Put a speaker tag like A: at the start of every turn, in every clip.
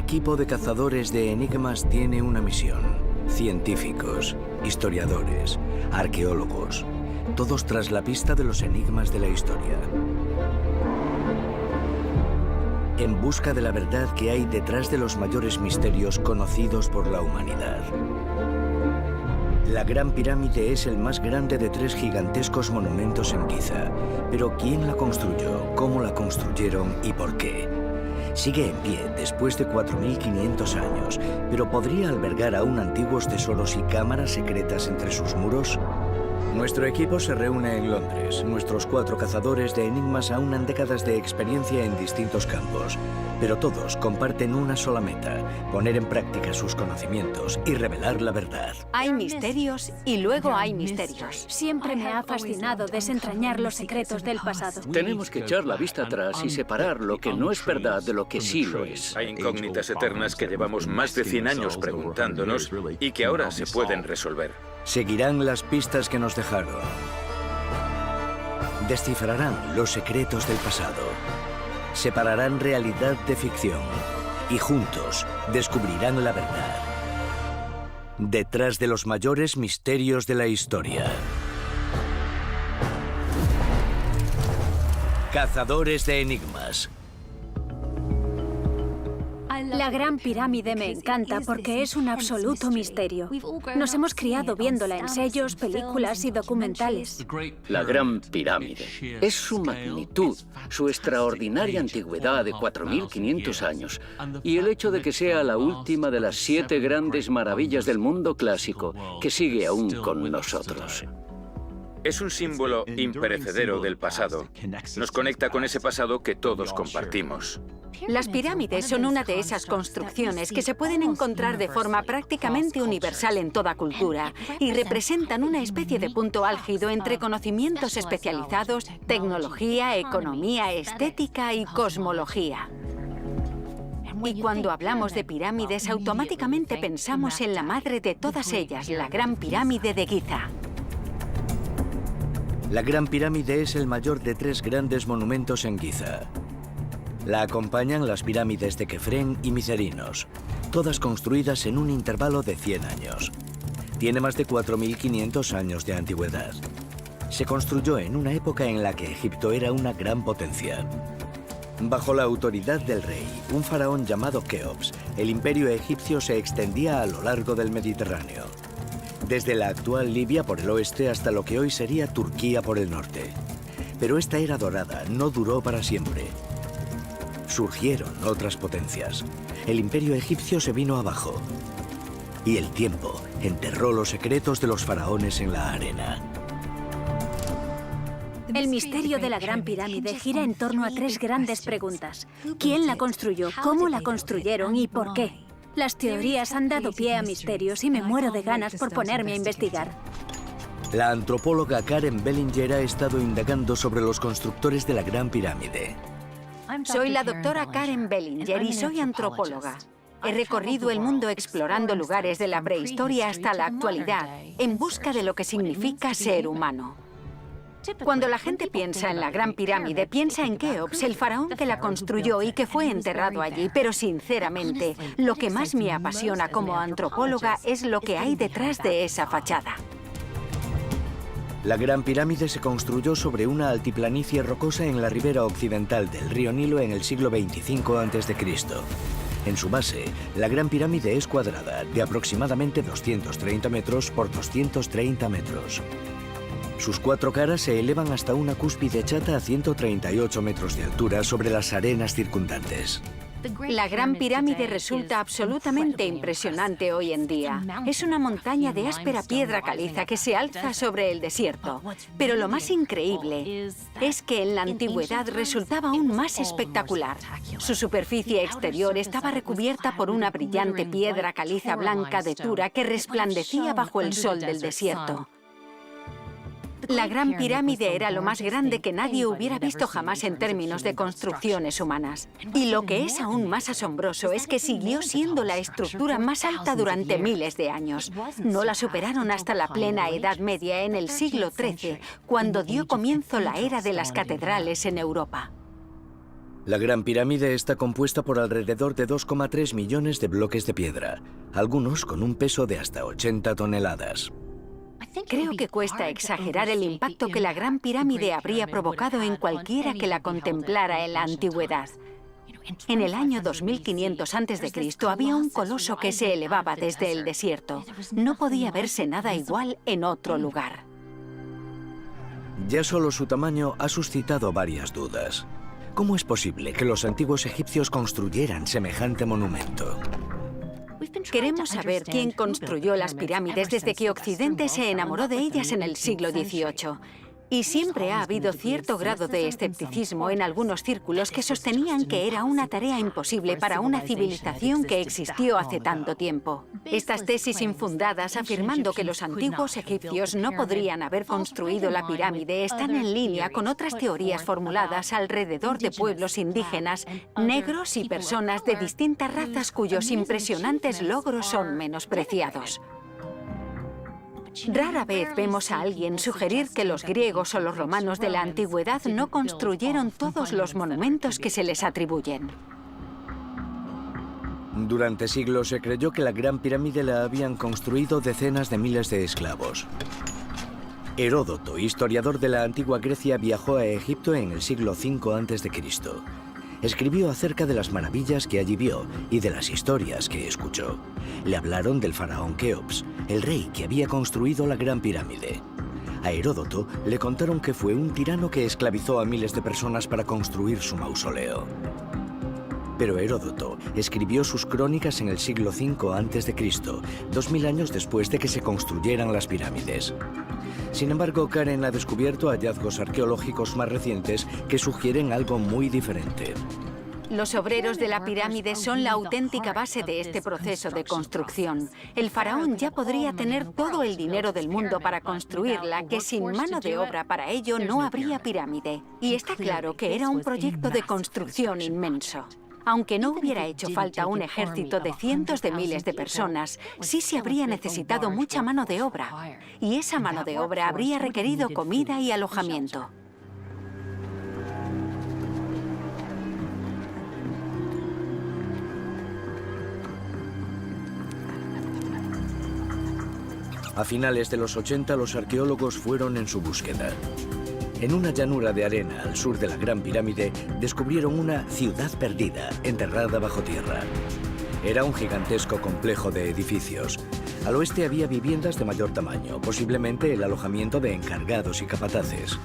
A: equipo de cazadores de enigmas tiene una misión. Científicos, historiadores, arqueólogos, todos tras la pista de los enigmas de la historia. En busca de la verdad que hay detrás de los mayores misterios conocidos por la humanidad. La Gran Pirámide es el más grande de 3 gigantescos monumentos en Giza. Pero ¿quién la construyó? ¿Cómo la construyeron? ¿Y por qué? Sigue en pie después de 4.500 años, pero ¿podría albergar aún antiguos tesoros y cámaras secretas entre sus muros? Nuestro equipo se reúne en Londres. Nuestros 4 cazadores de enigmas aunan décadas de experiencia en distintos campos, pero todos comparten una sola meta: poner en práctica sus conocimientos y revelar la verdad.
B: Hay misterios y luego hay misterios.
C: Siempre me ha fascinado desentrañar los secretos del pasado.
D: Tenemos que echar la vista atrás y separar lo que no es verdad de lo que sí lo es.
E: Hay incógnitas eternas que llevamos más de 100 años preguntándonos y que ahora se pueden resolver.
A: Seguirán las pistas que nos dejaron. Descifrarán los secretos del pasado. Separarán realidad de ficción. Y juntos descubrirán la verdad. Detrás de los mayores misterios de la historia. Cazadores de enigmas.
C: La Gran Pirámide me encanta porque es un absoluto misterio. Nos hemos criado viéndola en sellos, películas y documentales.
D: La Gran Pirámide es su magnitud, su extraordinaria antigüedad de 4.500 años y el hecho de que sea la última de las 7 grandes maravillas del mundo clásico que sigue aún con nosotros.
E: Es un símbolo imperecedero del pasado. Nos conecta con ese pasado que todos compartimos.
B: Las pirámides son una de esas construcciones que se pueden encontrar de forma prácticamente universal en toda cultura y representan una especie de punto álgido entre conocimientos especializados, tecnología, economía, estética y cosmología. Y cuando hablamos de pirámides, automáticamente pensamos en la madre de todas ellas, la Gran Pirámide de Giza.
A: La Gran Pirámide es el mayor de 3 grandes monumentos en Giza. La acompañan las pirámides de Kefren y Mycerinos, todas construidas en un intervalo de 100 años. Tiene más de 4.500 años de antigüedad. Se construyó en una época en la que Egipto era una gran potencia. Bajo la autoridad del rey, un faraón llamado Keops, el imperio egipcio se extendía a lo largo del Mediterráneo, desde la actual Libia por el oeste hasta lo que hoy sería Turquía por el norte. Pero esta era dorada no duró para siempre. Surgieron otras potencias. El imperio egipcio se vino abajo. Y el tiempo enterró los secretos de los faraones en la arena.
C: El misterio de la Gran Pirámide gira en torno a 3 grandes preguntas. ¿Quién la construyó? ¿Cómo la construyeron? ¿Y por qué? Las teorías han dado pie a misterios y me muero de ganas por ponerme a investigar.
A: La antropóloga Karen Bellinger ha estado indagando sobre los constructores de la Gran Pirámide.
B: Soy la doctora Karen Bellinger y soy antropóloga. He recorrido el mundo explorando lugares de la prehistoria hasta la actualidad, en busca de lo que significa ser humano. Cuando la gente piensa en la Gran Pirámide, piensa en Keops, el faraón que la construyó y que fue enterrado allí. Pero sinceramente, lo que más me apasiona como antropóloga es lo que hay detrás de esa fachada.
A: La Gran Pirámide se construyó sobre una altiplanicie rocosa en la ribera occidental del río Nilo en el siglo 25 a.C. En su base, la Gran Pirámide es cuadrada, de aproximadamente 230 metros por 230 metros. Sus 4 caras se elevan hasta una cúspide chata a 138 metros de altura sobre las arenas circundantes.
B: La Gran Pirámide resulta absolutamente impresionante hoy en día. Es una montaña de áspera piedra caliza que se alza sobre el desierto. Pero lo más increíble es que en la antigüedad resultaba aún más espectacular. Su superficie exterior estaba recubierta por una brillante piedra caliza blanca de Tura que resplandecía bajo el sol del desierto. La Gran Pirámide era lo más grande que nadie hubiera visto jamás en términos de construcciones humanas. Y lo que es aún más asombroso es que siguió siendo la estructura más alta durante miles de años. No la superaron hasta la plena Edad Media en el siglo XIII, cuando dio comienzo la era de las catedrales en Europa.
A: La Gran Pirámide está compuesta por alrededor de 2,3 millones de bloques de piedra, algunos con un peso de hasta 80 toneladas.
B: Creo que cuesta exagerar el impacto que la Gran Pirámide habría provocado en cualquiera que la contemplara en la antigüedad. En el año 2500 a.C. había un coloso que se elevaba desde el desierto. No podía verse nada igual en otro lugar.
A: Ya solo su tamaño ha suscitado varias dudas. ¿Cómo es posible que los antiguos egipcios construyeran semejante monumento?
B: Queremos saber quién construyó las pirámides desde que Occidente se enamoró de ellas en el siglo XVIII. Y siempre ha habido cierto grado de escepticismo en algunos círculos que sostenían que era una tarea imposible para una civilización que existió hace tanto tiempo. Estas tesis infundadas afirmando que los antiguos egipcios no podrían haber construido la pirámide están en línea con otras teorías formuladas alrededor de pueblos indígenas, negros y personas de distintas razas cuyos impresionantes logros son menospreciados. Rara vez vemos a alguien sugerir que los griegos o los romanos de la antigüedad no construyeron todos los monumentos que se les atribuyen.
A: Durante siglos se creyó que la Gran Pirámide la habían construido decenas de miles de esclavos. Heródoto, historiador de la antigua Grecia, viajó a Egipto en el siglo V a.C. Escribió acerca de las maravillas que allí vio y de las historias que escuchó. Le hablaron del faraón Keops, el rey que había construido la Gran Pirámide. A Heródoto le contaron que fue un tirano que esclavizó a miles de personas para construir su mausoleo. Pero Heródoto escribió sus crónicas en el siglo V a.C., 2000 años después de que se construyeran las pirámides. Sin embargo, Karen ha descubierto hallazgos arqueológicos más recientes que sugieren algo muy diferente.
B: Los obreros de la pirámide son la auténtica base de este proceso de construcción. El faraón ya podría tener todo el dinero del mundo para construirla, que sin mano de obra para ello no habría pirámide. Y está claro que era un proyecto de construcción inmenso. Aunque no hubiera hecho falta un ejército de cientos de miles de personas, sí se habría necesitado mucha mano de obra. Y esa mano de obra habría requerido comida y alojamiento.
A: A finales de los 80, los arqueólogos fueron en su búsqueda. En una llanura de arena al sur de la Gran Pirámide, descubrieron una ciudad perdida, enterrada bajo tierra. Era un gigantesco complejo de edificios. Al oeste había viviendas de mayor tamaño, posiblemente el alojamiento de encargados y capataces.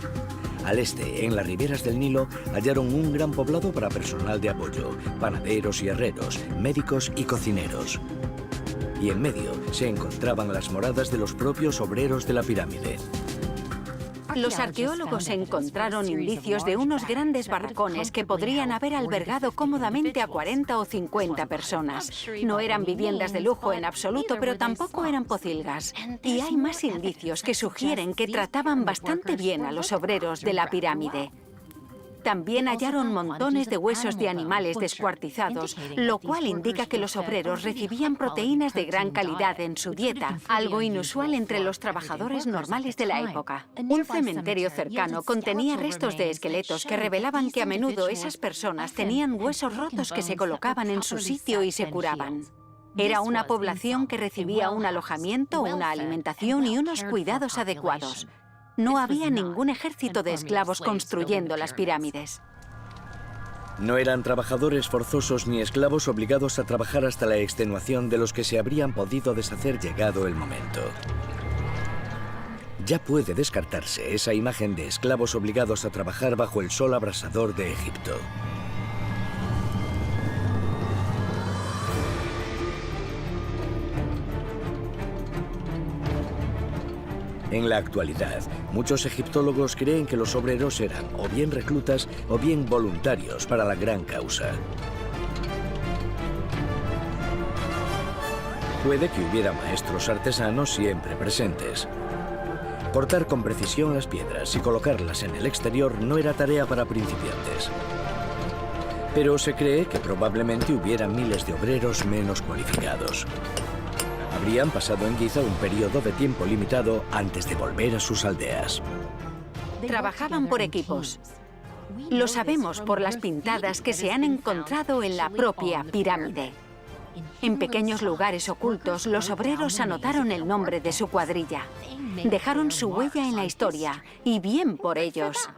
A: Al este, en las riberas del Nilo, hallaron un gran poblado para personal de apoyo, panaderos y herreros, médicos y cocineros. Y en medio se encontraban las moradas de los propios obreros de la pirámide.
B: Los arqueólogos encontraron indicios de unos grandes barracones que podrían haber albergado cómodamente a 40 o 50 personas. No eran viviendas de lujo en absoluto, pero tampoco eran pocilgas. Y hay más indicios que sugieren que trataban bastante bien a los obreros de la pirámide. También hallaron montones de huesos de animales descuartizados, lo cual indica que los obreros recibían proteínas de gran calidad en su dieta, algo inusual entre los trabajadores normales de la época. Un cementerio cercano contenía restos de esqueletos que revelaban que a menudo esas personas tenían huesos rotos que se colocaban en su sitio y se curaban. Era una población que recibía un alojamiento, una alimentación y unos cuidados adecuados. No había ningún ejército de esclavos construyendo las pirámides.
A: No eran trabajadores forzosos ni esclavos obligados a trabajar hasta la extenuación de los que se habrían podido deshacer llegado el momento. Ya puede descartarse esa imagen de esclavos obligados a trabajar bajo el sol abrasador de Egipto. En la actualidad, muchos egiptólogos creen que los obreros eran o bien reclutas o bien voluntarios para la gran causa. Puede que hubiera maestros artesanos siempre presentes. Cortar con precisión las piedras y colocarlas en el exterior no era tarea para principiantes. Pero se cree que probablemente hubiera miles de obreros menos cualificados. Habrían pasado en Giza un periodo de tiempo limitado antes de volver a sus aldeas.
B: Trabajaban por equipos. Lo sabemos por las pintadas que se han encontrado en la propia pirámide. En pequeños lugares ocultos, los obreros anotaron el nombre de su cuadrilla. Dejaron su huella en la historia, y bien por ellos.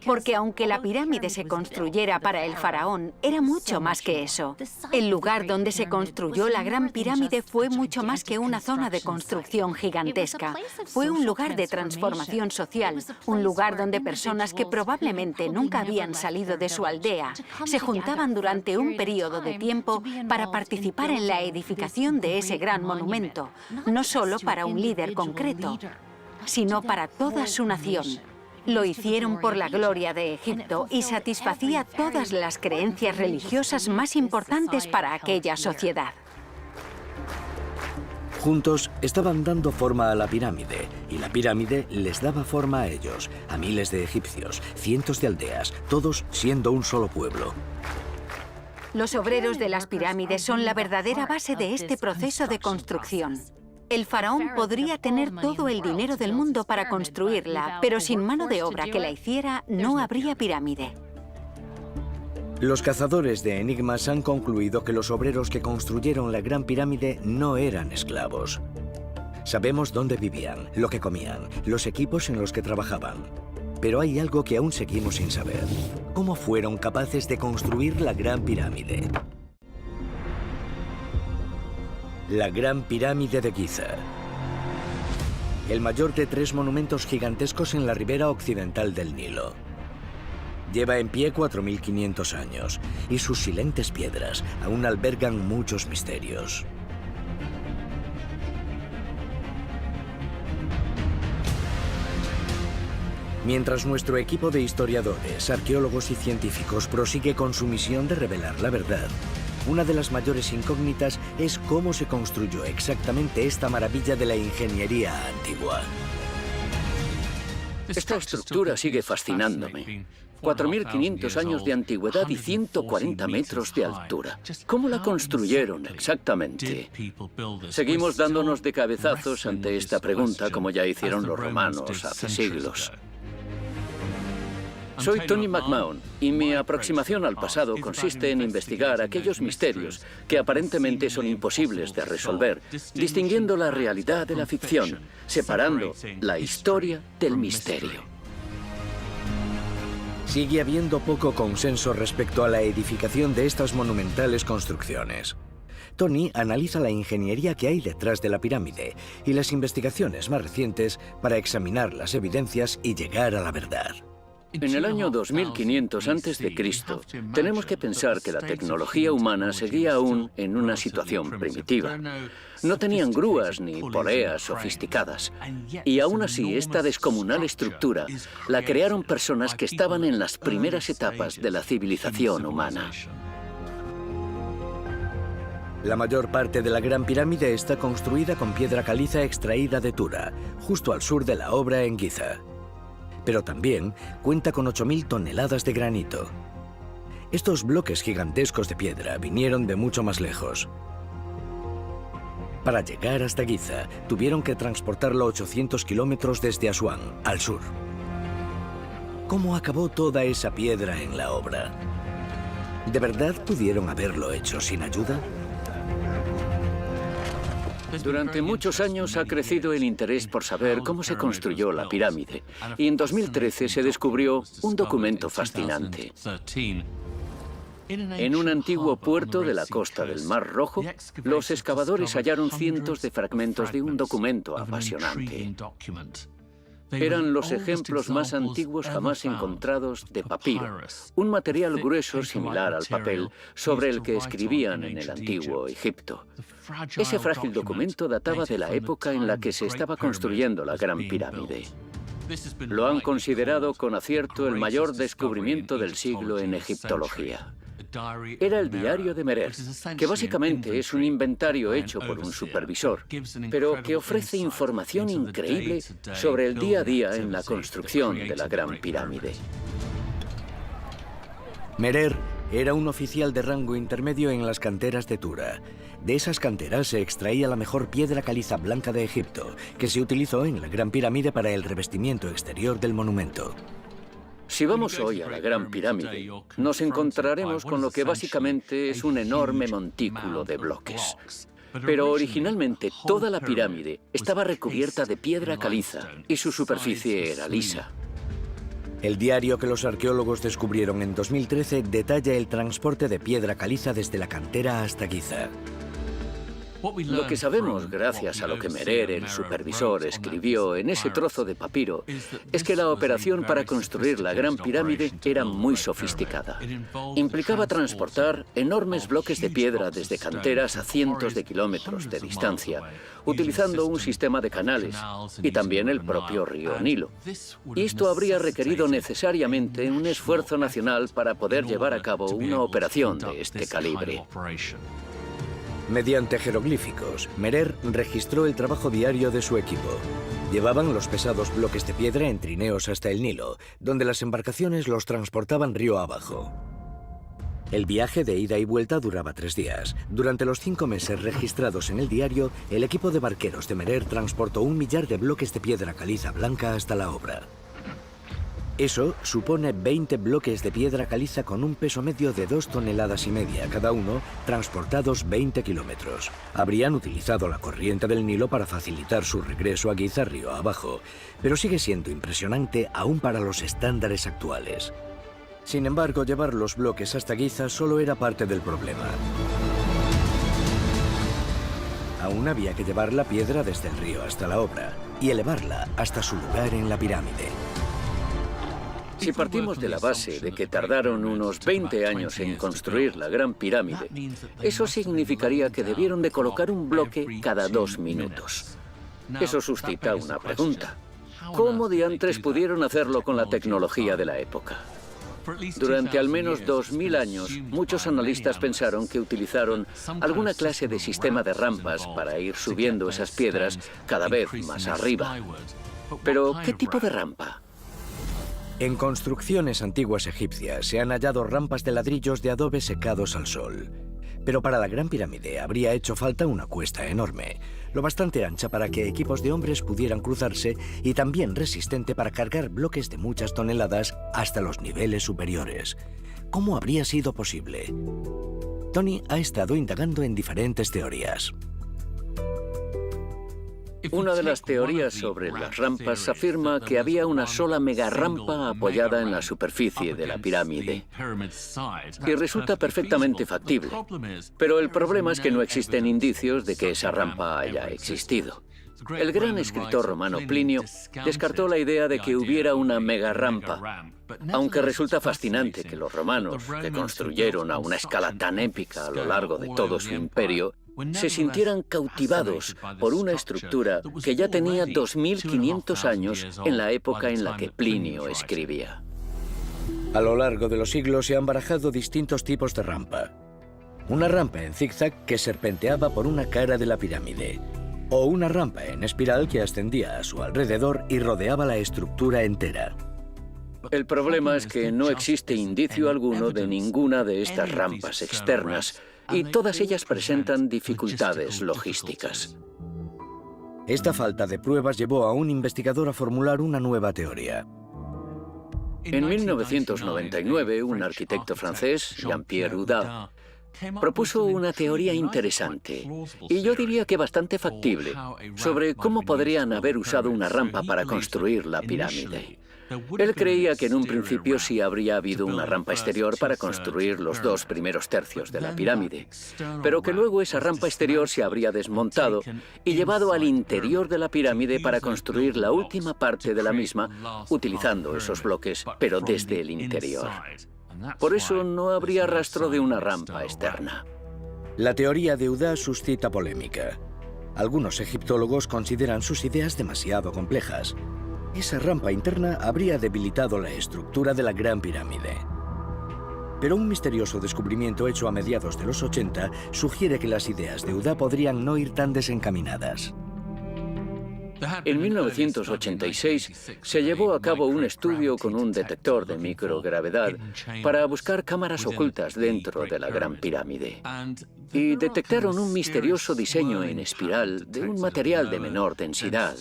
B: Porque aunque la pirámide se construyera para el faraón, era mucho más que eso. El lugar donde se construyó la Gran Pirámide fue mucho más que una zona de construcción gigantesca. Fue un lugar de transformación social, un lugar donde personas que probablemente nunca habían salido de su aldea se juntaban durante un periodo de tiempo para participar en la edificación de ese gran monumento, no solo para un líder concreto, sino para toda su nación. Lo hicieron por la gloria de Egipto y satisfacía todas las creencias religiosas más importantes para aquella sociedad.
A: Juntos estaban dando forma a la pirámide, y la pirámide les daba forma a ellos, a miles de egipcios, cientos de aldeas, todos siendo un solo pueblo.
B: Los obreros de las pirámides son la verdadera base de este proceso de construcción. El faraón podría tener todo el dinero del mundo para construirla, pero sin mano de obra que la hiciera, no habría pirámide.
A: Los cazadores de enigmas han concluido que los obreros que construyeron la Gran Pirámide no eran esclavos. Sabemos dónde vivían, lo que comían, los equipos en los que trabajaban. Pero hay algo que aún seguimos sin saber. ¿Cómo fueron capaces de construir la Gran Pirámide? La Gran Pirámide de Giza. El mayor de 3 monumentos gigantescos en la ribera occidental del Nilo. Lleva en pie 4.500 años y sus silentes piedras aún albergan muchos misterios. Mientras nuestro equipo de historiadores, arqueólogos y científicos prosigue con su misión de revelar la verdad, una de las mayores incógnitas es cómo se construyó exactamente esta maravilla de la ingeniería antigua.
D: Esta estructura sigue fascinándome. 4.500 años de antigüedad y 140 metros de altura. ¿Cómo la construyeron exactamente? Seguimos dándonos de cabezazos ante esta pregunta, como ya hicieron los romanos hace siglos. Soy Tony McMahon y mi aproximación al pasado consiste en investigar aquellos misterios que aparentemente son imposibles de resolver, distinguiendo la realidad de la ficción, separando la historia del misterio.
A: Sigue habiendo poco consenso respecto a la edificación de estas monumentales construcciones. Tony analiza la ingeniería que hay detrás de la pirámide y las investigaciones más recientes para examinar las evidencias y llegar a la verdad.
D: En el año 2500 a.C., tenemos que pensar que la tecnología humana seguía aún en una situación primitiva. No tenían grúas ni poleas sofisticadas. Y aún así, esta descomunal estructura la crearon personas que estaban en las primeras etapas de la civilización humana.
A: La mayor parte de la Gran Pirámide está construida con piedra caliza extraída de Tura, justo al sur de la obra en Giza. Pero también cuenta con 8.000 toneladas de granito. Estos bloques gigantescos de piedra vinieron de mucho más lejos. Para llegar hasta Giza, tuvieron que transportarlo 800 kilómetros desde Asuán, al sur. ¿Cómo acabó toda esa piedra en la obra? ¿De verdad pudieron haberlo hecho sin ayuda?
D: Durante muchos años ha crecido el interés por saber cómo se construyó la pirámide, y en 2013 se descubrió un documento fascinante. En un antiguo puerto de la costa del Mar Rojo, los excavadores hallaron cientos de fragmentos de un documento apasionante. Eran los ejemplos más antiguos jamás encontrados de papiro, un material grueso similar al papel sobre el que escribían en el antiguo Egipto. Ese frágil documento databa de la época en la que se estaba construyendo la Gran Pirámide. Lo han considerado con acierto el mayor descubrimiento del siglo en egiptología. Era el diario de Merer, que básicamente es un inventario hecho por un supervisor, pero que ofrece información increíble sobre el día a día en la construcción de la Gran Pirámide.
A: Merer era un oficial de rango intermedio en las canteras de Tura. De esas canteras se extraía la mejor piedra caliza blanca de Egipto, que se utilizó en la Gran Pirámide para el revestimiento exterior del monumento.
D: Si vamos hoy a la Gran Pirámide, nos encontraremos con lo que básicamente es un enorme montículo de bloques. Pero originalmente toda la pirámide estaba recubierta de piedra caliza y su superficie era lisa.
A: El diario que los arqueólogos descubrieron en 2013 detalla el transporte de piedra caliza desde la cantera hasta Giza.
D: Lo que sabemos, gracias a lo que Merer, el supervisor, escribió en ese trozo de papiro, es que la operación para construir la Gran Pirámide era muy sofisticada. Implicaba transportar enormes bloques de piedra desde canteras a cientos de kilómetros de distancia, utilizando un sistema de canales y también el propio río Nilo. Y esto habría requerido necesariamente un esfuerzo nacional para poder llevar a cabo una operación de este calibre.
A: Mediante jeroglíficos, Merer registró el trabajo diario de su equipo. Llevaban los pesados bloques de piedra en trineos hasta el Nilo, donde las embarcaciones los transportaban río abajo. El viaje de ida y vuelta duraba 3 días. Durante los 5 meses registrados en el diario, el equipo de barqueros de Merer transportó 1 millar de bloques de piedra caliza blanca hasta la obra. Eso supone 20 bloques de piedra caliza con un peso medio de 2,5 toneladas cada uno, transportados 20 kilómetros. Habrían utilizado la corriente del Nilo para facilitar su regreso a Giza río abajo, pero sigue siendo impresionante aún para los estándares actuales. Sin embargo, llevar los bloques hasta Giza solo era parte del problema. Aún había que llevar la piedra desde el río hasta la obra y elevarla hasta su lugar en la pirámide.
D: Si partimos de la base de que tardaron unos 20 años en construir la Gran Pirámide, eso significaría que debieron de colocar un bloque cada 2 minutos. Eso suscita una pregunta. ¿Cómo diantres pudieron hacerlo con la tecnología de la época? Durante al menos 2000 años, muchos analistas pensaron que utilizaron alguna clase de sistema de rampas para ir subiendo esas piedras cada vez más arriba. Pero, ¿qué tipo de rampa?
A: En construcciones antiguas egipcias se han hallado rampas de ladrillos de adobe secados al sol. Pero para la Gran Pirámide habría hecho falta una cuesta enorme, lo bastante ancha para que equipos de hombres pudieran cruzarse y también resistente para cargar bloques de muchas toneladas hasta los niveles superiores. ¿Cómo habría sido posible? Tony ha estado indagando en diferentes teorías.
D: Una de las teorías sobre las rampas afirma que había una sola megarampa apoyada en la superficie de la pirámide. Y resulta perfectamente factible. Pero el problema es que no existen indicios de que esa rampa haya existido. El gran escritor romano Plinio descartó la idea de que hubiera una megarampa, aunque resulta fascinante que los romanos, que construyeron a una escala tan épica a lo largo de todo su imperio, se sintieran cautivados por una estructura que ya tenía 2500 años en la época en la que Plinio escribía.
A: A lo largo de los siglos se han barajado distintos tipos de rampa. Una rampa en zigzag que serpenteaba por una cara de la pirámide, o una rampa en espiral que ascendía a su alrededor y rodeaba la estructura entera.
D: El problema es que no existe indicio alguno de ninguna de estas rampas externas, y todas ellas presentan dificultades logísticas.
A: Esta falta de pruebas llevó a un investigador a formular una nueva teoría.
D: En 1999, un arquitecto francés, Jean-Pierre Houdin, propuso una teoría interesante, y yo diría que bastante factible, sobre cómo podrían haber usado una rampa para construir la pirámide. Él creía que en un principio sí habría habido una rampa exterior para construir los 2 primeros tercios de la pirámide, pero que luego esa rampa exterior se habría desmontado y llevado al interior de la pirámide para construir la última parte de la misma, utilizando esos bloques, pero desde el interior. Por eso no habría rastro de una rampa externa.
A: La teoría de Houdin suscita polémica. Algunos egiptólogos consideran sus ideas demasiado complejas. Esa rampa interna habría debilitado la estructura de la Gran Pirámide. Pero un misterioso descubrimiento hecho a mediados de los 80 sugiere que las ideas de Houdin podrían no ir tan desencaminadas.
D: En 1986 se llevó a cabo un estudio con un detector de microgravedad para buscar cámaras ocultas dentro de la Gran Pirámide. Y detectaron un misterioso diseño en espiral de un material de menor densidad.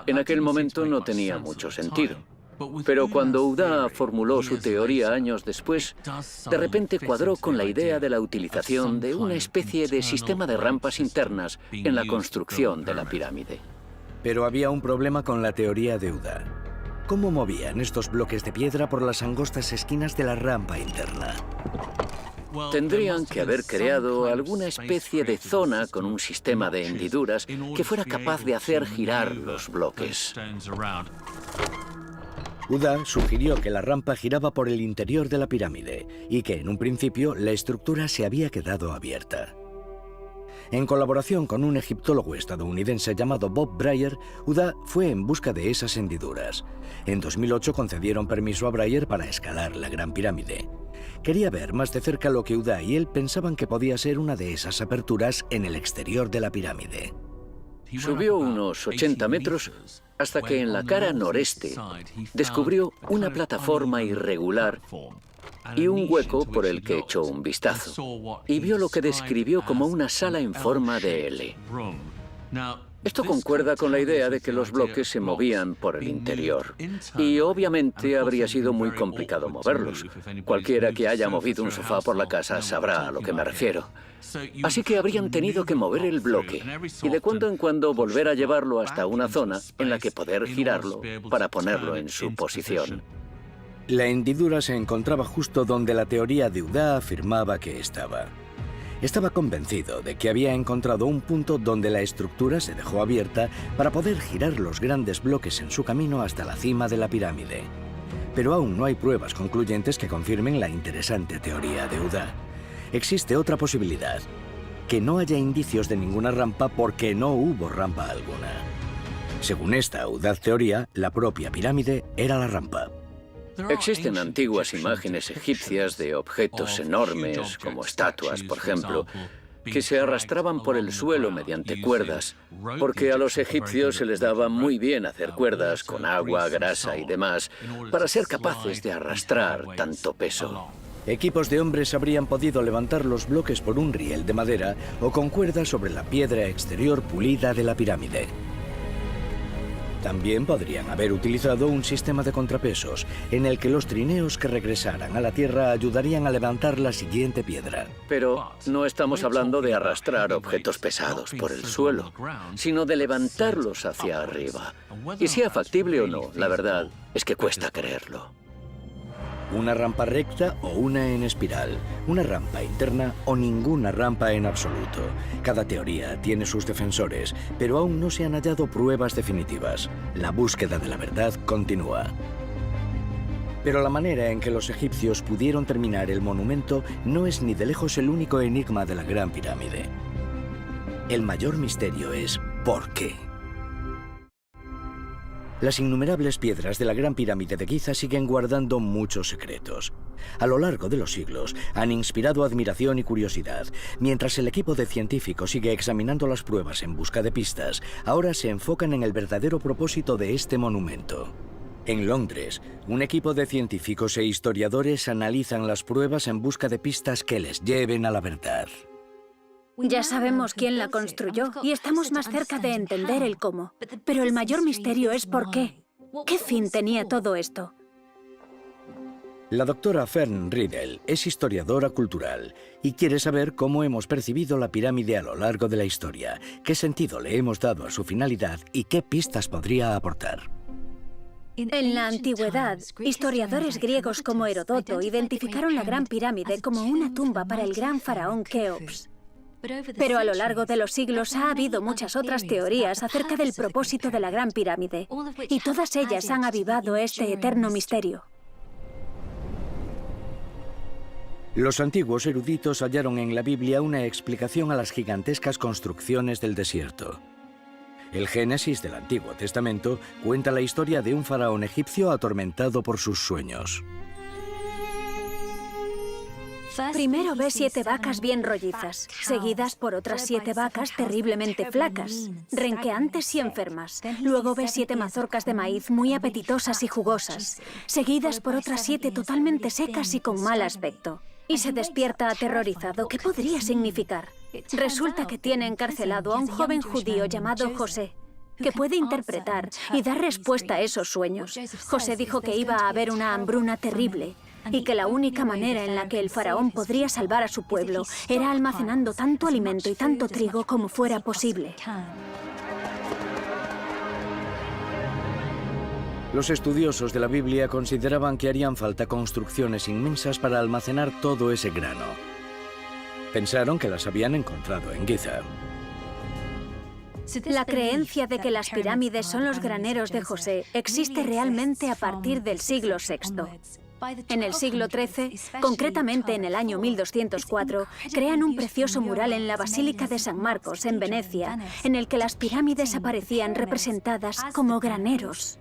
D: En aquel momento no tenía mucho sentido. Pero cuando Uda formuló su teoría años después, de repente cuadró con la idea de la utilización de una especie de sistema de rampas internas en la construcción de la pirámide.
A: Pero había un problema con la teoría de Uda. ¿Cómo movían estos bloques de piedra por las angostas esquinas de la rampa interna?
D: Tendrían que haber creado alguna especie de zona con un sistema de hendiduras que fuera capaz de hacer girar los bloques.
A: Uda sugirió que la rampa giraba por el interior de la pirámide y que en un principio la estructura se había quedado abierta. En colaboración con un egiptólogo estadounidense llamado Bob Breyer, Uda fue en busca de esas hendiduras. En 2008 concedieron permiso a Breyer para escalar la Gran Pirámide. Quería ver más de cerca lo que Uda y él pensaban que podía ser una de esas aperturas en el exterior de la pirámide.
D: Subió unos 80 metros hasta que en la cara noreste descubrió una plataforma irregular y un hueco por el que echó un vistazo, y vio lo que describió como una sala en forma de L. Esto concuerda con la idea de que los bloques se movían por el interior, y obviamente habría sido muy complicado moverlos. Cualquiera que haya movido un sofá por la casa sabrá a lo que me refiero. Así que habrían tenido que mover el bloque y de cuando en cuando volver a llevarlo hasta una zona en la que poder girarlo para ponerlo en su posición.
A: La hendidura se encontraba justo donde la teoría de Uda afirmaba que estaba. Estaba convencido de que había encontrado un punto donde la estructura se dejó abierta para poder girar los grandes bloques en su camino hasta la cima de la pirámide. Pero aún no hay pruebas concluyentes que confirmen la interesante teoría de Uda. Existe otra posibilidad, que no haya indicios de ninguna rampa porque no hubo rampa alguna. Según esta audaz teoría, la propia pirámide era la rampa.
D: Existen antiguas imágenes egipcias de objetos enormes, como estatuas, por ejemplo, que se arrastraban por el suelo mediante cuerdas, porque a los egipcios se les daba muy bien hacer cuerdas con agua, grasa y demás, para ser capaces de arrastrar tanto peso.
A: Equipos de hombres habrían podido levantar los bloques por un riel de madera o con cuerdas sobre la piedra exterior pulida de la pirámide. También podrían haber utilizado un sistema de contrapesos en el que los trineos que regresaran a la Tierra ayudarían a levantar la siguiente piedra.
D: Pero no estamos hablando de arrastrar objetos pesados por el suelo, sino de levantarlos hacia arriba. Y sea factible o no, la verdad es que cuesta creerlo.
A: Una rampa recta o una en espiral, una rampa interna o ninguna rampa en absoluto. Cada teoría tiene sus defensores, pero aún no se han hallado pruebas definitivas. La búsqueda de la verdad continúa. Pero la manera en que los egipcios pudieron terminar el monumento no es ni de lejos el único enigma de la Gran Pirámide. El mayor misterio es ¿por qué? Las innumerables piedras de la Gran Pirámide de Giza siguen guardando muchos secretos. A lo largo de los siglos han inspirado admiración y curiosidad. Mientras el equipo de científicos sigue examinando las pruebas en busca de pistas, ahora se enfocan en el verdadero propósito de este monumento. En Londres, un equipo de científicos e historiadores analizan las pruebas en busca de pistas que les lleven a la verdad.
C: Ya sabemos quién la construyó y estamos más cerca de entender el cómo. Pero el mayor misterio es por qué. ¿Qué fin tenía todo esto?
A: La doctora Fern Riedel es historiadora cultural y quiere saber cómo hemos percibido la pirámide a lo largo de la historia, qué sentido le hemos dado a su finalidad y qué pistas podría aportar.
C: En la antigüedad, historiadores griegos como Heródoto identificaron la Gran Pirámide como una tumba para el gran faraón Keops. Pero a lo largo de los siglos ha habido muchas otras teorías acerca del propósito de la Gran Pirámide, y todas ellas han avivado este eterno misterio.
A: Los antiguos eruditos hallaron en la Biblia una explicación a las gigantescas construcciones del desierto. El Génesis del Antiguo Testamento cuenta la historia de un faraón egipcio atormentado por sus sueños.
C: Primero ve 7 vacas bien rollizas, seguidas por otras 7 vacas terriblemente flacas, renqueantes y enfermas. Luego ve 7 mazorcas de maíz muy apetitosas y jugosas, seguidas por otras 7 totalmente secas y con mal aspecto. Y se despierta aterrorizado. ¿Qué podría significar? Resulta que tiene encarcelado a un joven judío llamado José. que puede interpretar y dar respuesta a esos sueños. José dijo que iba a haber una hambruna terrible y que la única manera en la que el faraón podría salvar a su pueblo era almacenando tanto alimento y tanto trigo como fuera posible.
A: Los estudiosos de la Biblia consideraban que harían falta construcciones inmensas para almacenar todo ese grano. Pensaron que las habían encontrado en Giza.
C: La creencia de que las pirámides son los graneros de José existe realmente a partir del siglo VI. En el siglo XIII, concretamente en el año 1204, crean un precioso mural en la Basílica de San Marcos, en Venecia, en el que las pirámides aparecían representadas como graneros.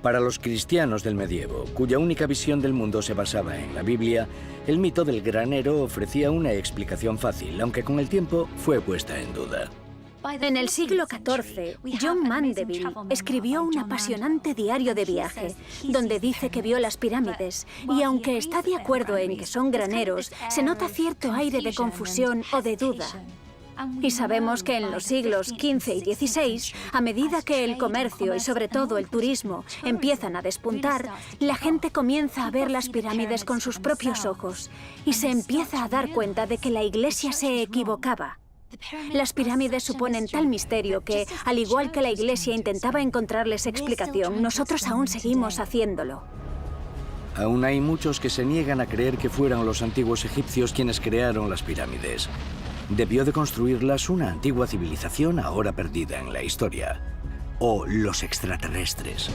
A: Para los cristianos del medievo, cuya única visión del mundo se basaba en la Biblia, el mito del granero ofrecía una explicación fácil, aunque con el tiempo fue puesta en duda.
C: En el siglo XIV, John Mandeville escribió un apasionante diario de viaje, donde dice que vio las pirámides, y aunque está de acuerdo en que son graneros, se nota cierto aire de confusión o de duda. Y sabemos que en los siglos XV y XVI, a medida que el comercio y sobre todo el turismo empiezan a despuntar, la gente comienza a ver las pirámides con sus propios ojos y se empieza a dar cuenta de que la Iglesia se equivocaba. Las pirámides suponen tal misterio que, al igual que la Iglesia intentaba encontrarles explicación, nosotros aún seguimos haciéndolo.
A: Aún hay muchos que se niegan a creer que fueran los antiguos egipcios quienes crearon las pirámides. Debió de construirlas una antigua civilización ahora perdida en la historia. O los extraterrestres.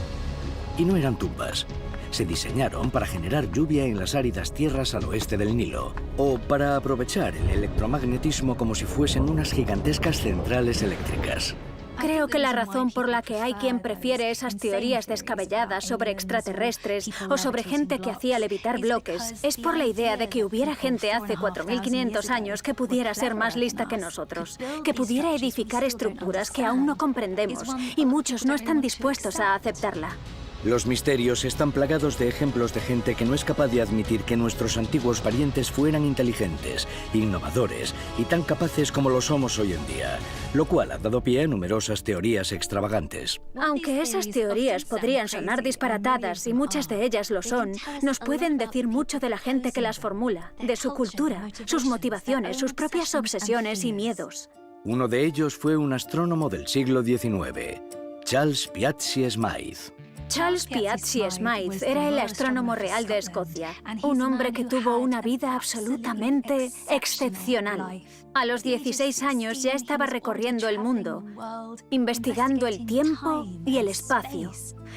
A: Y no eran tumbas. Se diseñaron para generar lluvia en las áridas tierras al oeste del Nilo, o para aprovechar el electromagnetismo como si fuesen unas gigantescas centrales eléctricas.
C: Creo que la razón por la que hay quien prefiere esas teorías descabelladas sobre extraterrestres o sobre gente que hacía levitar bloques es por la idea de que hubiera gente hace 4.500 años que pudiera ser más lista que nosotros, que pudiera edificar estructuras que aún no comprendemos, y muchos no están dispuestos a aceptarla.
A: Los misterios están plagados de ejemplos de gente que no es capaz de admitir que nuestros antiguos parientes fueran inteligentes, innovadores y tan capaces como lo somos hoy en día, lo cual ha dado pie a numerosas teorías extravagantes.
C: Aunque esas teorías podrían sonar disparatadas, y muchas de ellas lo son, nos pueden decir mucho de la gente que las formula, de su cultura, sus motivaciones, sus propias obsesiones y miedos.
A: Uno de ellos fue un astrónomo del siglo XIX, Charles Piazzi Smyth.
C: Charles Piazzi Smyth era el astrónomo real de Escocia, un hombre que tuvo una vida absolutamente excepcional. A los 16 años ya estaba recorriendo el mundo, investigando el tiempo y el espacio,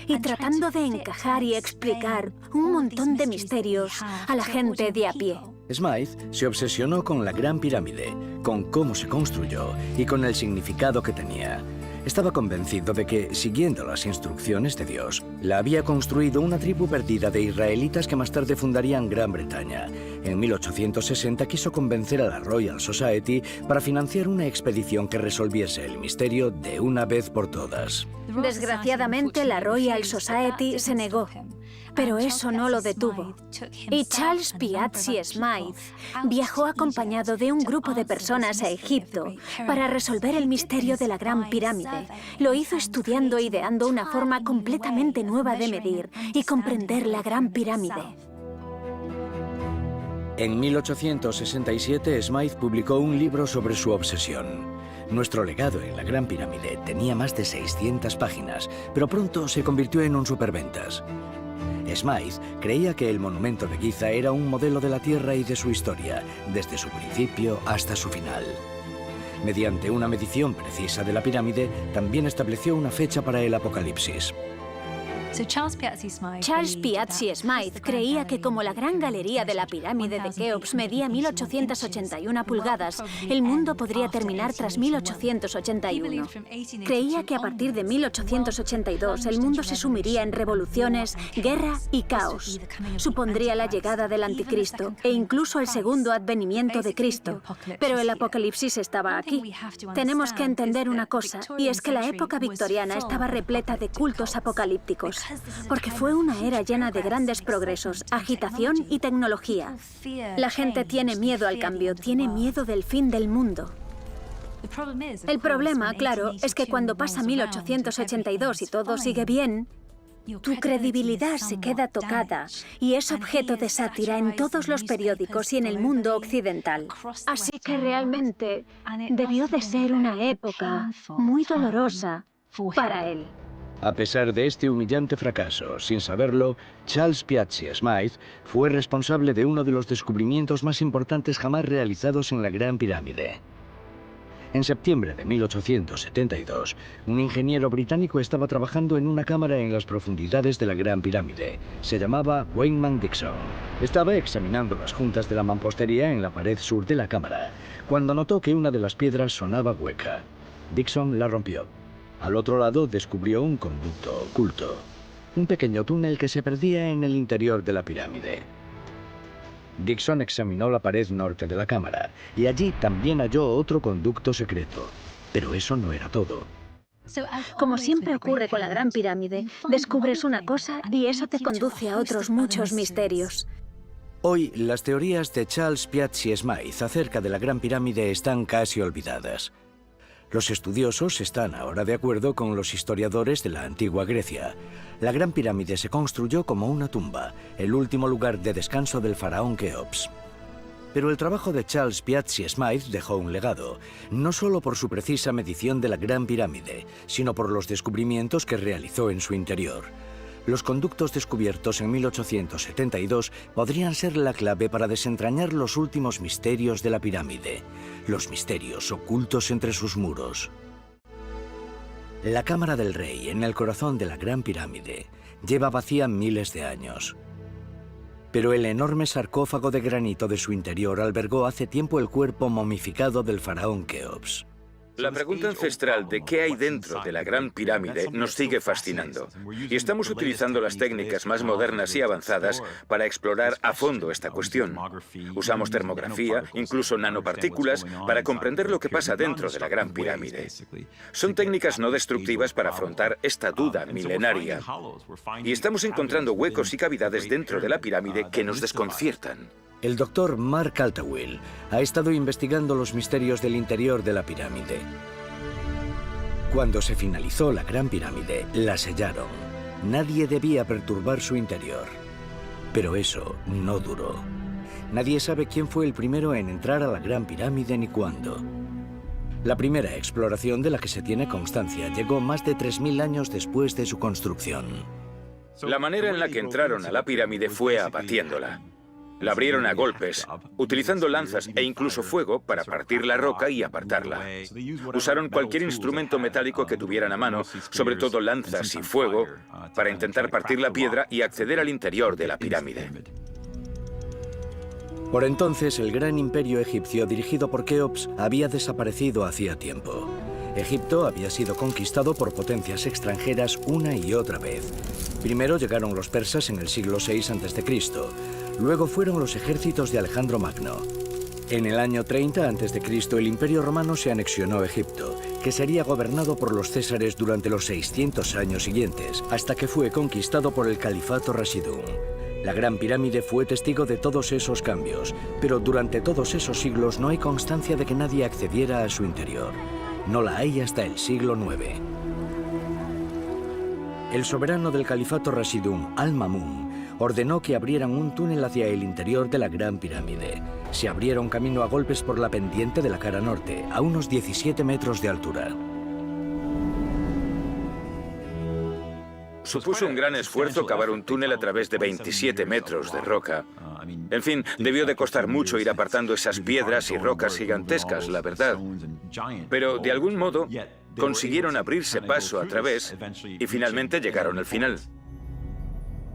C: y tratando de encajar y explicar un montón de misterios a la gente de a pie.
A: Smyth se obsesionó con la Gran Pirámide, con cómo se construyó y con el significado que tenía. Estaba convencido de que, siguiendo las instrucciones de Dios, la había construido una tribu perdida de israelitas que más tarde fundarían Gran Bretaña. En 1860 quiso convencer a la Royal Society para financiar una expedición que resolviese el misterio de una vez por todas.
C: Desgraciadamente, la Royal Society se negó, pero eso no lo detuvo. Y Charles Piazzi Smyth viajó acompañado de un grupo de personas a Egipto para resolver el misterio de la Gran Pirámide. Lo hizo estudiando e ideando una forma completamente nueva de medir y comprender la Gran Pirámide.
A: En 1867, Smyth publicó un libro sobre su obsesión. Nuestro legado en la Gran Pirámide tenía más de 600 páginas, pero pronto se convirtió en un superventas. Smyth creía que el monumento de Giza era un modelo de la Tierra y de su historia, desde su principio hasta su final. Mediante una medición precisa de la pirámide, también estableció una fecha para el apocalipsis.
C: Charles Piazzi Smyth creía que como la gran galería de la pirámide de Keops medía 1881 pulgadas, el mundo podría terminar tras 1881. Creía que a partir de 1882 el mundo se sumiría en revoluciones, guerra y caos. Supondría la llegada del anticristo e incluso el segundo advenimiento de Cristo. Pero el apocalipsis estaba aquí. Tenemos que entender una cosa, y es que la época victoriana estaba repleta de cultos apocalípticos. Porque fue una era llena de grandes progresos, agitación y tecnología. La gente tiene miedo al cambio, tiene miedo del fin del mundo. El problema, claro, es que cuando pasa 1882 y todo sigue bien, tu credibilidad se queda tocada y es objeto de sátira en todos los periódicos y en el mundo occidental. Así que realmente debió de ser una época muy dolorosa para él.
A: A pesar de este humillante fracaso, sin saberlo, Charles Piazzi Smythe fue responsable de uno de los descubrimientos más importantes jamás realizados en la Gran Pirámide. En septiembre de 1872, un ingeniero británico estaba trabajando en una cámara en las profundidades de la Gran Pirámide. Se llamaba Wyman Dixon. Estaba examinando las juntas de la mampostería en la pared sur de la cámara, cuando notó que una de las piedras sonaba hueca. Dixon la rompió. Al otro lado descubrió un conducto oculto, un pequeño túnel que se perdía en el interior de la pirámide. Dixon examinó la pared norte de la cámara y allí también halló otro conducto secreto. Pero eso no era todo.
C: Como siempre ocurre con la Gran Pirámide, descubres una cosa y eso te conduce a otros muchos misterios.
A: Hoy, las teorías de Charles Piazzi Smythe acerca de la Gran Pirámide están casi olvidadas. Los estudiosos están ahora de acuerdo con los historiadores de la antigua Grecia. La Gran Pirámide se construyó como una tumba, el último lugar de descanso del faraón Keops. Pero el trabajo de Charles Piazzi Smythe dejó un legado, no solo por su precisa medición de la Gran Pirámide, sino por los descubrimientos que realizó en su interior. Los conductos descubiertos en 1872 podrían ser la clave para desentrañar los últimos misterios de la pirámide, los misterios ocultos entre sus muros. La Cámara del Rey, en el corazón de la Gran Pirámide, lleva vacía miles de años. Pero el enorme sarcófago de granito de su interior albergó hace tiempo el cuerpo momificado del faraón Keops.
E: La pregunta ancestral de qué hay dentro de la Gran Pirámide nos sigue fascinando. Y estamos utilizando las técnicas más modernas y avanzadas para explorar a fondo esta cuestión. Usamos termografía, incluso nanopartículas, para comprender lo que pasa dentro de la Gran Pirámide. Son técnicas no destructivas para afrontar esta duda milenaria. Y estamos encontrando huecos y cavidades dentro de la pirámide que nos desconciertan.
A: El doctor Mark Altawil ha estado investigando los misterios del interior de la pirámide. Cuando se finalizó la Gran Pirámide, la sellaron. Nadie debía perturbar su interior. Pero eso no duró. Nadie sabe quién fue el primero en entrar a la Gran Pirámide ni cuándo. La primera exploración de la que se tiene constancia llegó más de 3000 años después de su construcción.
E: La manera en la que entraron a la pirámide fue abatiéndola. La abrieron a golpes, utilizando lanzas e incluso fuego para partir la roca y apartarla. Usaron cualquier instrumento metálico que tuvieran a mano, sobre todo lanzas y fuego, para intentar partir la piedra y acceder al interior de la pirámide.
A: Por entonces, el gran imperio egipcio dirigido por Keops había desaparecido hacía tiempo. Egipto había sido conquistado por potencias extranjeras una y otra vez. Primero llegaron los persas en el siglo VI a.C., luego fueron los ejércitos de Alejandro Magno. En el año 30 a.C., el Imperio Romano se anexionó Egipto, que sería gobernado por los césares durante los 600 años siguientes, hasta que fue conquistado por el Califato Rashidun. La Gran Pirámide fue testigo de todos esos cambios, pero durante todos esos siglos no hay constancia de que nadie accediera a su interior. No la hay hasta el siglo IX. El soberano del Califato Rashidun, Al-Mamun, ordenó que abrieran un túnel hacia el interior de la Gran Pirámide. Se abrieron camino a golpes por la pendiente de la cara norte, a unos 17 metros de altura.
E: Supuso un gran esfuerzo cavar un túnel a través de 27 metros de roca. En fin, debió de costar mucho ir apartando esas piedras y rocas gigantescas, la verdad. Pero, de algún modo, consiguieron abrirse paso a través y finalmente llegaron al final.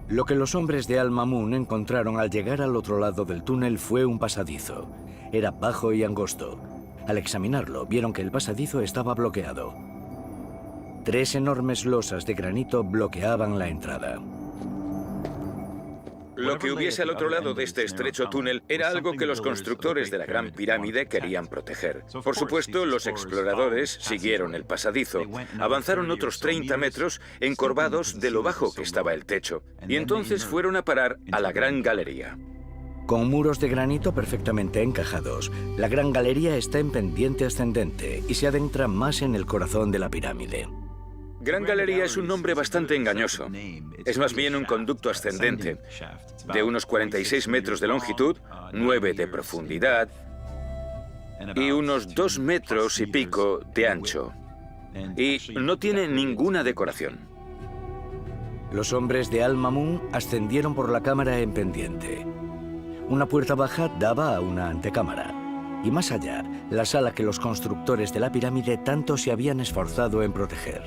A: Lo que los hombres de Al-Mamun encontraron al llegar al otro lado del túnel fue un pasadizo. Era bajo y angosto. Al examinarlo, vieron que el pasadizo estaba bloqueado. 3 enormes losas de granito bloqueaban la entrada.
E: Lo que hubiese al otro lado de este estrecho túnel era algo que los constructores de la Gran Pirámide querían proteger. Por supuesto, los exploradores siguieron el pasadizo, avanzaron otros 30 metros encorvados de lo bajo que estaba el techo, y entonces fueron a parar a la Gran Galería.
A: Con muros de granito perfectamente encajados, la Gran Galería está en pendiente ascendente y se adentra más en el corazón de la pirámide.
E: Gran Galería es un nombre bastante engañoso. Es más bien un conducto ascendente, de unos 46 metros de longitud, 9 de profundidad y unos 2 metros y pico de ancho. Y no tiene ninguna decoración.
A: Los hombres de Al-Mamun ascendieron por la cámara en pendiente. Una puerta baja daba a una antecámara. Y más allá, la sala que los constructores de la pirámide tanto se habían esforzado en proteger.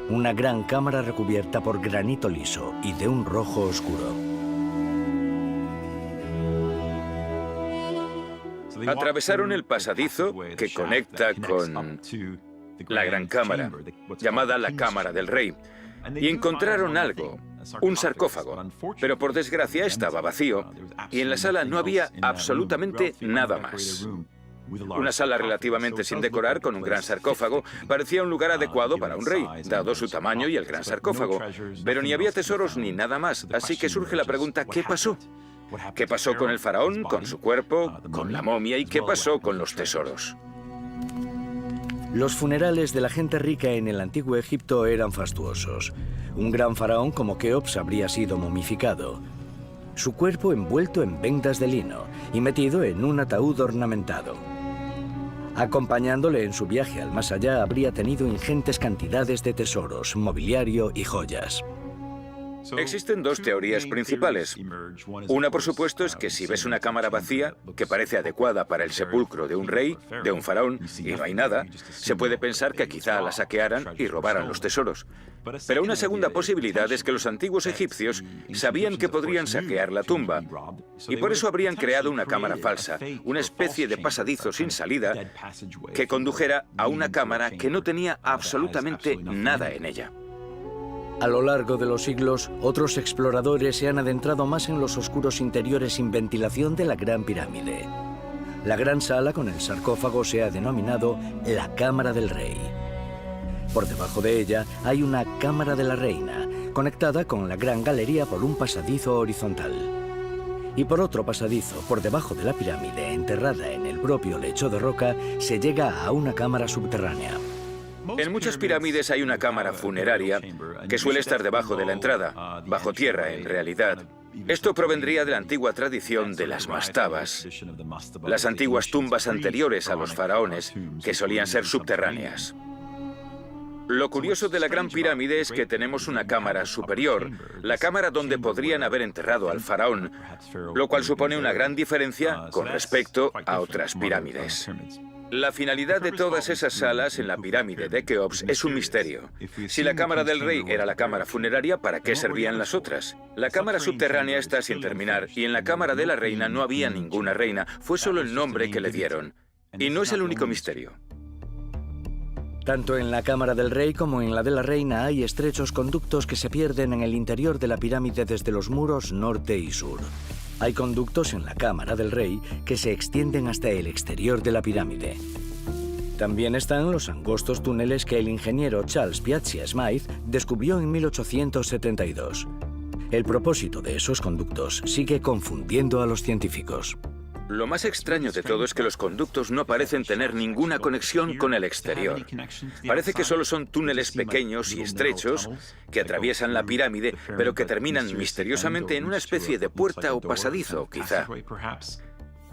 A: Una gran cámara recubierta por granito liso y de un rojo oscuro.
E: Atravesaron el pasadizo que conecta con la gran cámara, llamada la Cámara del Rey, y encontraron algo, un sarcófago, pero por desgracia estaba vacío y en la sala no había absolutamente nada más. Una sala relativamente sin decorar, con un gran sarcófago, parecía un lugar adecuado para un rey, dado su tamaño y el gran sarcófago. Pero ni había tesoros ni nada más, así que surge la pregunta, ¿qué pasó? ¿Qué pasó con el faraón, con su cuerpo, con la momia y qué pasó con los tesoros?
A: Los funerales de la gente rica en el antiguo Egipto eran fastuosos. Un gran faraón como Keops habría sido momificado. Su cuerpo envuelto en vendas de lino y metido en un ataúd ornamentado. Acompañándole en su viaje al más allá habría tenido ingentes cantidades de tesoros, mobiliario y joyas.
E: Existen dos teorías principales. Una, por supuesto, es que si ves una cámara vacía que parece adecuada para el sepulcro de un rey, de un faraón, y no hay nada, se puede pensar que quizá la saquearan y robaran los tesoros. Pero una segunda posibilidad es que los antiguos egipcios sabían que podrían saquear la tumba, y por eso habrían creado una cámara falsa, una especie de pasadizo sin salida que condujera a una cámara que no tenía absolutamente nada en ella.
A: A lo largo de los siglos, otros exploradores se han adentrado más en los oscuros interiores sin ventilación de la Gran Pirámide. La gran sala con el sarcófago se ha denominado la Cámara del Rey. Por debajo de ella hay una Cámara de la Reina, conectada con la Gran Galería por un pasadizo horizontal. Y por otro pasadizo, por debajo de la pirámide, enterrada en el propio lecho de roca, se llega a una cámara subterránea.
E: En muchas pirámides hay una cámara funeraria que suele estar debajo de la entrada, bajo tierra en realidad. Esto provendría de la antigua tradición de las mastabas, las antiguas tumbas anteriores a los faraones, que solían ser subterráneas. Lo curioso de la Gran Pirámide es que tenemos una cámara superior, la cámara donde podrían haber enterrado al faraón, lo cual supone una gran diferencia con respecto a otras pirámides. La finalidad de todas esas salas en la pirámide de Keops es un misterio. Si la cámara del rey era la cámara funeraria, ¿para qué servían las otras? La cámara subterránea está sin terminar y en la cámara de la reina no había ninguna reina, fue solo el nombre que le dieron. Y no es el único misterio.
A: Tanto en la cámara del rey como en la de la reina hay estrechos conductos que se pierden en el interior de la pirámide desde los muros norte y sur. Hay conductos en la cámara del rey que se extienden hasta el exterior de la pirámide. También están los angostos túneles que el ingeniero Charles Piazzi Smythe descubrió en 1872. El propósito de esos conductos sigue confundiendo a los científicos.
E: Lo más extraño de todo es que los conductos no parecen tener ninguna conexión con el exterior. Parece que solo son túneles pequeños y estrechos que atraviesan la pirámide, pero que terminan misteriosamente en una especie de puerta o pasadizo, quizá.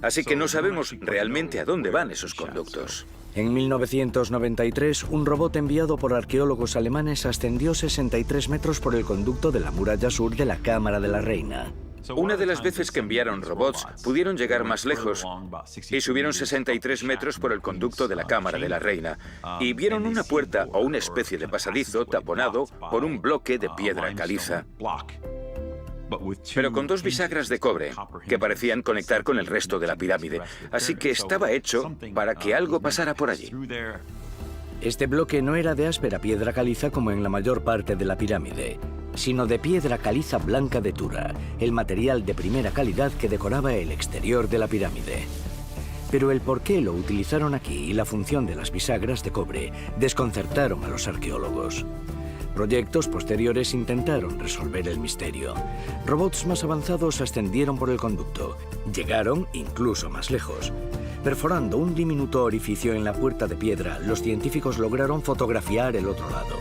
E: Así que no sabemos realmente a dónde van esos conductos.
A: En 1993, un robot enviado por arqueólogos alemanes ascendió 63 metros por el conducto de la muralla sur de la Cámara de la Reina.
E: Una de las veces que enviaron robots, pudieron llegar más lejos y subieron 63 metros por el conducto de la Cámara de la Reina y vieron una puerta o una especie de pasadizo taponado por un bloque de piedra caliza, pero con dos bisagras de cobre que parecían conectar con el resto de la pirámide, así que estaba hecho para que algo pasara por allí.
A: Este bloque no era de áspera piedra caliza como en la mayor parte de la pirámide, sino de piedra caliza blanca de Tura, el material de primera calidad que decoraba el exterior de la pirámide. Pero el por qué lo utilizaron aquí y la función de las bisagras de cobre desconcertaron a los arqueólogos. Proyectos posteriores intentaron resolver el misterio. Robots más avanzados ascendieron por el conducto. Llegaron incluso más lejos. Perforando un diminuto orificio en la puerta de piedra, los científicos lograron fotografiar el otro lado.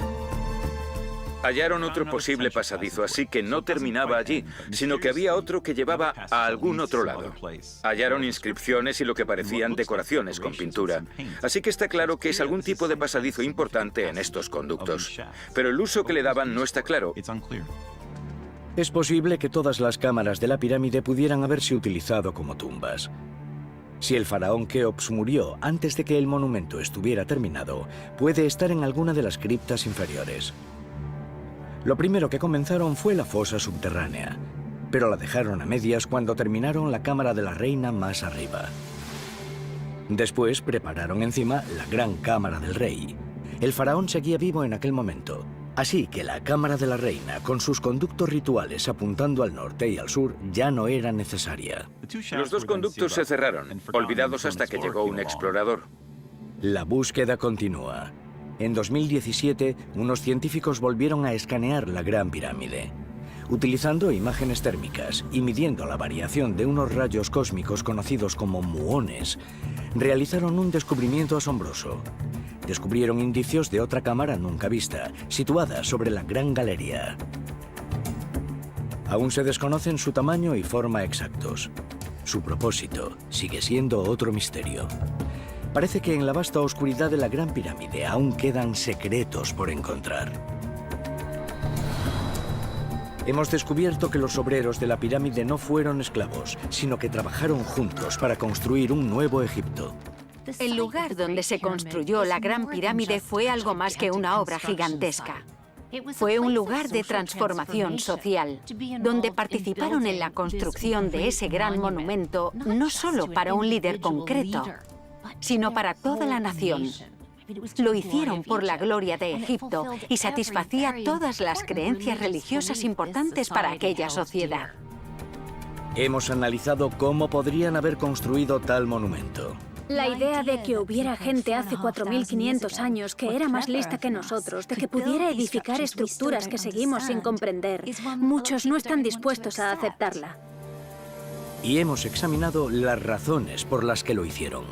E: Hallaron otro posible pasadizo, así que no terminaba allí, sino que había otro que llevaba a algún otro lado. Hallaron inscripciones y lo que parecían decoraciones con pintura. Así que está claro que es algún tipo de pasadizo importante en estos conductos. Pero el uso que le daban no está claro.
A: Es posible que todas las cámaras de la pirámide pudieran haberse utilizado como tumbas. Si el faraón Keops murió antes de que el monumento estuviera terminado, puede estar en alguna de las criptas inferiores. Lo primero que comenzaron fue la fosa subterránea, pero la dejaron a medias cuando terminaron la cámara de la reina más arriba. Después prepararon encima la gran cámara del rey. El faraón seguía vivo en aquel momento, así que la cámara de la reina, con sus conductos rituales apuntando al norte y al sur, ya no era necesaria.
E: Los dos conductos se cerraron, olvidados hasta que llegó un explorador.
A: La búsqueda continúa. En 2017, unos científicos volvieron a escanear la Gran Pirámide. Utilizando imágenes térmicas y midiendo la variación de unos rayos cósmicos conocidos como muones, realizaron un descubrimiento asombroso. Descubrieron indicios de otra cámara nunca vista, situada sobre la Gran Galería. Aún se desconocen su tamaño y forma exactos. Su propósito sigue siendo otro misterio. Parece que en la vasta oscuridad de la Gran Pirámide aún quedan secretos por encontrar. Hemos descubierto que los obreros de la pirámide no fueron esclavos, sino que trabajaron juntos para construir un nuevo Egipto.
B: El lugar donde se construyó la Gran Pirámide fue algo más que una obra gigantesca. Fue un lugar de transformación social, donde participaron en la construcción de ese gran monumento no solo para un líder concreto, sino para toda la nación. Lo hicieron por la gloria de Egipto y satisfacía todas las creencias religiosas importantes para aquella sociedad.
A: Hemos analizado cómo podrían haber construido tal monumento.
C: La idea de que hubiera gente hace 4.500 años que era más lista que nosotros, de que pudiera edificar estructuras que seguimos sin comprender, muchos no están dispuestos a aceptarla.
A: Y hemos examinado las razones por las que lo hicieron.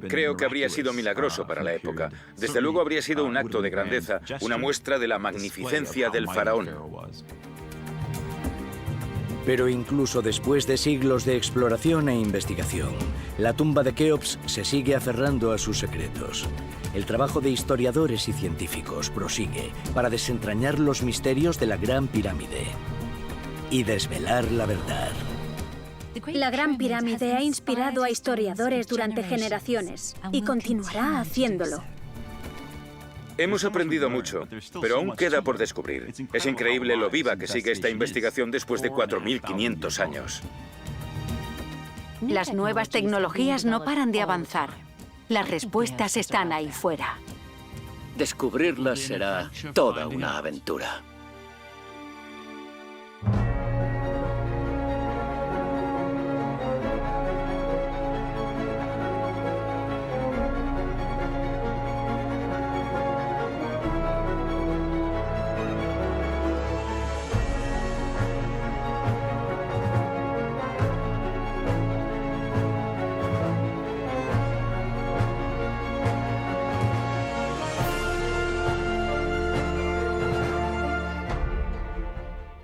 E: Creo que habría sido milagroso para la época. Desde luego habría sido un acto de grandeza, una muestra de la magnificencia del faraón.
A: Pero incluso después de siglos de exploración e investigación, la tumba de Keops se sigue aferrando a sus secretos. El trabajo de historiadores y científicos prosigue para desentrañar los misterios de la Gran Pirámide y desvelar la verdad.
C: La Gran Pirámide ha inspirado a historiadores durante generaciones y continuará haciéndolo.
E: Hemos aprendido mucho, pero aún queda por descubrir. Es increíble lo viva que sigue esta investigación después de 4.500 años.
B: Las nuevas tecnologías no paran de avanzar. Las respuestas están ahí fuera.
D: Descubrirlas será toda una aventura.